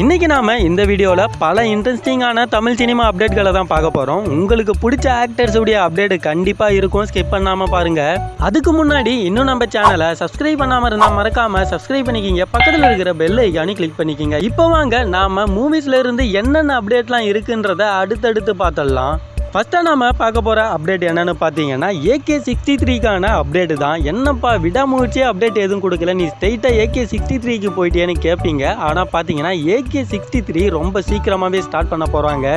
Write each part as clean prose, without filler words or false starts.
இன்றைக்கி நாம் இந்த வீடியோவில் பல இன்ட்ரெஸ்டிங்கான தமிழ் சினிமா அப்டேட்களை தான் பார்க்க போகிறோம். உங்களுக்கு பிடிச்ச ஆக்டர்ஸுடைய அப்டேட் கண்டிப்பாக இருக்கும், ஸ்கிப் பண்ணாமல் பாருங்கள். அதுக்கு முன்னாடி இன்னும் நம்ம சேனலை சப்ஸ்கிரைப் பண்ணாமல் இருந்தால் மறக்காமல் சப்ஸ்கிரைப் பண்ணிக்கிங்க. பக்கத்தில் இருக்கிற பெல் ஐக்கானி கிளிக் பண்ணிக்கிங்க. இப்போ வாங்க நாம் மூவிஸில் இருந்து என்னென்ன அப்டேட்லாம் இருக்குன்றதை அடுத்தடுத்து பார்த்துடலாம். ஃபஸ்ட்டாக நம்ம பார்க்க போகிற அப்டேட் என்னென்னு பார்த்தீங்கன்னா AK-63க்கான அப்டேட்டு தான். என்னப்பா விடாமுயற்சியே அப்டேட் எதுவும் கொடுக்கல, நீ ஸ்ட்ரெயிட்டாக AK-63க்கு போயிட்டேன்னு கேட்பீங்க. ஆனால் பார்த்தீங்கன்னா AK-63 ரொம்ப சீக்கிரமாகவே ஸ்டார்ட் பண்ண போகிறாங்க.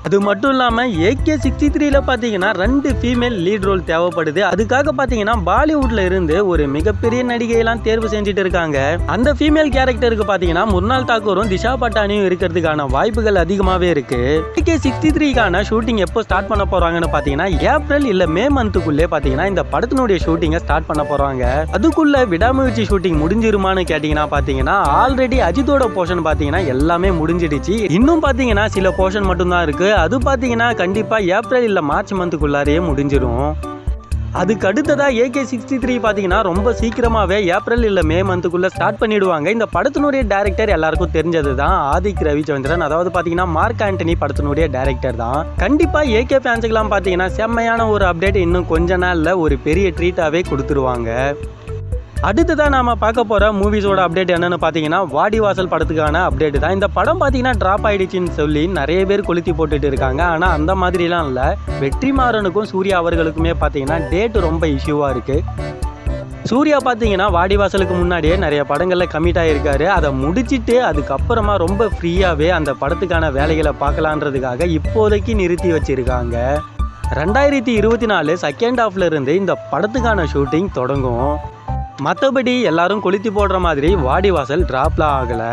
அது மட்டும் இல்லாமல் AK-63ல பார்த்தீங்கன்னா 2 ஃபீமேல் லீட் ரோல் தேவைப்படுது. அதுக்காக பார்த்தீங்கன்னா பாலிவுட்ல இருந்து ஒரு மிகப்பெரிய நடிகையெல்லாம் தேர்வு செஞ்சுட்டு இருக்காங்க. அந்த ஃபீமேல் கேரக்டருக்கு பார்த்தீங்கன்னா முர்னால் தாக்கூரும் திஷா பட்டானியும் இருக்கிறதுக்கான வாய்ப்புகள் அதிகமாகவே இருக்கு. AK-63க்கான ஷூட்டிங் எப்போ ஸ்டார்ட் பண்ண போறாங்கன்னு பார்த்தீங்கன்னா ஏப்ரல் இல்லை மே மந்த்துக்குள்ளே பார்த்தீங்கன்னா இந்த படத்தினுடைய ஷூட்டிங்கை ஸ்டார்ட் பண்ண போறாங்க. அதுக்குள்ள விடாமுயற்சி ஷூட்டிங் முடிஞ்சிருமான்னு கேட்டீங்கன்னா பார்த்தீங்கன்னா ஆல்ரெடி அஜித்தோட போர்ஷன் பார்த்தீங்கன்னா எல்லாமே முடிஞ்சிடுச்சு. இன்னும் பார்த்தீங்கன்னா சில போர்ஷன் மட்டும்தான் இருக்கு. அது பார்த்தீங்கன்னா கண்டிப்பாக ஏப்ரல் இல்லை மார்ச் மந்த்துக்குள்ளாரையே முடிஞ்சிடும். அதுக்கு அடுத்ததாக AK-63 பார்த்தீங்கன்னா ரொம்ப சீக்கிரமாகவே ஏப்ரல் இல்லை மே மந்த்துக்குள்ளே ஸ்டார்ட் பண்ணிடுவாங்க. இந்த படத்தினுடைய டேரக்டர் எல்லாருக்கும் தெரிஞ்சது தான், ஆதிக் ரவிச்சந்திரன். அதாவது பார்த்தீங்கன்னா மார்க் ஆண்டனி படத்தினுடைய டேரக்டர் தான். கண்டிப்பாக AK ஃபேன்ஸுக்கெல்லாம் பார்த்தீங்கன்னா செம்மையான ஒரு அப்டேட் இன்னும் கொஞ்ச நாளில் ஒரு பெரிய ட்ரீட்டாகவே கொடுத்துருவாங்க. அடுத்ததான் நாம் பார்க்க போகிற மூவிஸோட அப்டேட் என்னென்னு பார்த்தீங்கன்னா வாடிவாசல் படத்துக்கான அப்டேட் தான். இந்த படம் பார்த்தீங்கன்னா ட்ராப் ஆகிடுச்சின்னு சொல்லி நிறைய பேர் கொளுத்தி போட்டுட்டு இருக்காங்க. ஆனால் அந்த மாதிரிலாம் இல்லை. வெற்றிமாறனுக்கும் சூர்யா அவர்களுக்குமே பார்த்தீங்கன்னா டேட்டு ரொம்ப இஷ்யூவாக இருக்குது. சூர்யா பார்த்தீங்கன்னா வாடிவாசலுக்கு முன்னாடியே நிறைய படங்களில் கமிட் ஆகியிருக்காரு. அதை முடிச்சுட்டு அதுக்கப்புறமா ரொம்ப ஃப்ரீயாகவே அந்த படத்துக்கான வேலைகளை பார்க்கலான்றதுக்காக இப்போதைக்கு நிறுத்தி வச்சுருக்காங்க. 2024 செகண்ட் ஹாஃப்ல இருந்து இந்த படத்துக்கான ஷூட்டிங் தொடங்கும். மற்றபடி எல்லாரும் கொளுத்தி போடுற மாதிரி வாடிவாசல் ட்ராப்லாம் ஆகலை.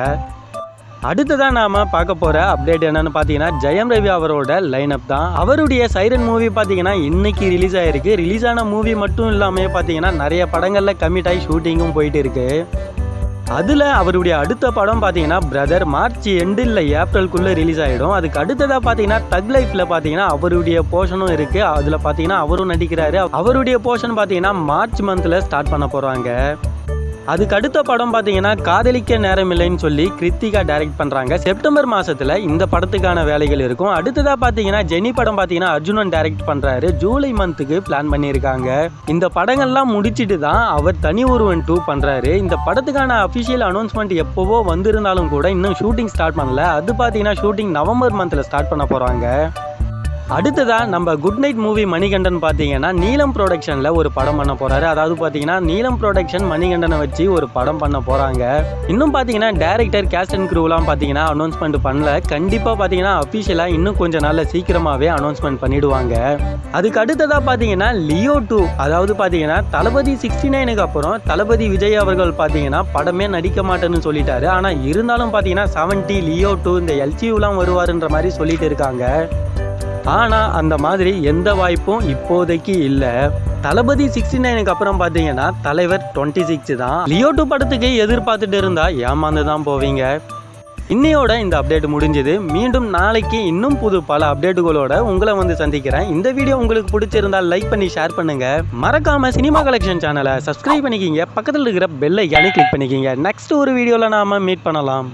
அடுத்ததான் நாம் பார்க்க போகிற அப்டேட் என்னன்னு பார்த்தீங்கன்னா ஜெயம் ரவி அவரோட லைனப் தான். அவருடைய சைரன் மூவி பார்த்தீங்கன்னா இன்னைக்கு ரிலீஸ் ஆகிருக்கு. ரிலீஸ் ஆன மூவி மட்டும் இல்லாமல் பார்த்தீங்கன்னா நிறைய படங்களில் கமிட் ஆகி ஷூட்டிங்கும் போயிட்டு இருக்கு. அதில் அவருடைய அடுத்த படம் பார்த்தீங்கன்னா பிரதர் மார்ச் எண்டு இல்லை ஏப்ரலுக்குள்ளே ரிலீஸ் ஆகிடும். அதுக்கு அடுத்ததாக பார்த்தீங்கன்னா தக் லைஃப்பில் பார்த்தீங்கன்னா அவருடைய போர்ஷனும் இருக்குது. அதில் பார்த்தீங்கன்னா அவரும் நடிக்கிறாரு. அவருடைய போர்ஷன் பார்த்தீங்கன்னா மார்ச் மந்தில் ஸ்டார்ட் பண்ண போகிறாங்க. அதுக்கு அடுத்த படம் பார்த்தீங்கன்னா காதலிக்க நேரம் இல்லைன்னு சொல்லி கிருத்திகா டைரக்ட் பண்ணுறாங்க. செப்டம்பர் மாதத்தில் இந்த படத்துக்கான வேலைகள் இருக்கும். அடுத்ததாக பார்த்தீங்கன்னா ஜெனி படம் பார்த்தீங்கன்னா அர்ஜுனன் டைரக்ட் பண்ணுறாரு. ஜூலை மந்த்துக்கு பிளான் பண்ணியிருக்காங்க. இந்த படங்கள்லாம் முடிச்சுட்டு தான் அவர் தனி ஒருவன் 2 பண்ணுறாரு. இந்த படத்துக்கான அஃபிஷியல் அனௌன்ஸ்மெண்ட் எப்போவோ வந்திருந்தாலும் கூட இன்னும் ஷூட்டிங் ஸ்டார்ட் பண்ணல. அது பார்த்தீங்கன்னா ஷூட்டிங் நவம்பர் மந்தில் ஸ்டார்ட் பண்ண போகிறாங்க. அடுத்ததாக நம்ம குட் நைட் மூவி மணிகண்டன் பார்த்தீங்கன்னா நீலம் ப்ரொடக்ஷனில் ஒரு படம் பண்ண போகிறாரு. அதாவது பார்த்தீங்கன்னா நீலம் ப்ரொடக்ஷன் மணிகண்டனை வச்சு ஒரு படம் பண்ண போகிறாங்க. இன்னும் பார்த்தீங்கன்னா டேரக்டர் கேஸ்ட் அண்ட் க்ரூலாம் பார்த்தீங்கன்னா அனௌன்ஸ்மெண்ட் பண்ணல. கண்டிப்பாக பார்த்தீங்கன்னா அஃபிஷியலாக இன்னும் கொஞ்சம் நாளில் சீக்கிரமாகவே அனௌன்ஸ்மெண்ட் பண்ணிடுவாங்க. அதுக்கு அடுத்ததாக பார்த்தீங்கன்னா லியோ 2, அதாவது பார்த்தீங்கன்னா தளபதி 69க்கு அப்புறம் தளபதி விஜய் அவர்கள் பார்த்தீங்கன்னா படமே நடிக்க மாட்டேன்னு சொல்லிட்டாரு. ஆனால் இருந்தாலும் பார்த்தீங்கன்னா 70 லியோ 2 இந்த LCUலாம் வருவாருன்ற மாதிரி சொல்லிட்டு இருக்காங்க. ஆனால் அந்த மாதிரி எந்த வாய்ப்பும் இப்போதைக்கு இல்லை. தளபதி 69க்கு அப்புறம் பார்த்தீங்கன்னா தலைவர் 26 தான். லியோ 2 படத்துக்கு எதிர்பார்த்துட்டு இருந்தால் ஏமாந்து தான் போவீங்க. இன்னையோட இந்த அப்டேட் முடிஞ்சது. மீண்டும் நாளைக்கு இன்னும் புது பல அப்டேட்டுகளோட உங்களை வந்து சந்திக்கிறேன். இந்த வீடியோ உங்களுக்கு பிடிச்சிருந்தால் லைக் பண்ணி ஷேர் பண்ணுங்க. மறக்காம சினிமா கலெக்ஷன் சேனலை சப்ஸ்கிரைப் பண்ணிக்கிங்க. பக்கத்தில் இருக்கிற பெல் ஐக்கானை கிளிக் பண்ணிக்கிங்க. நெக்ஸ்ட் ஒரு வீடியோவில் நாம மீட் பண்ணலாம்.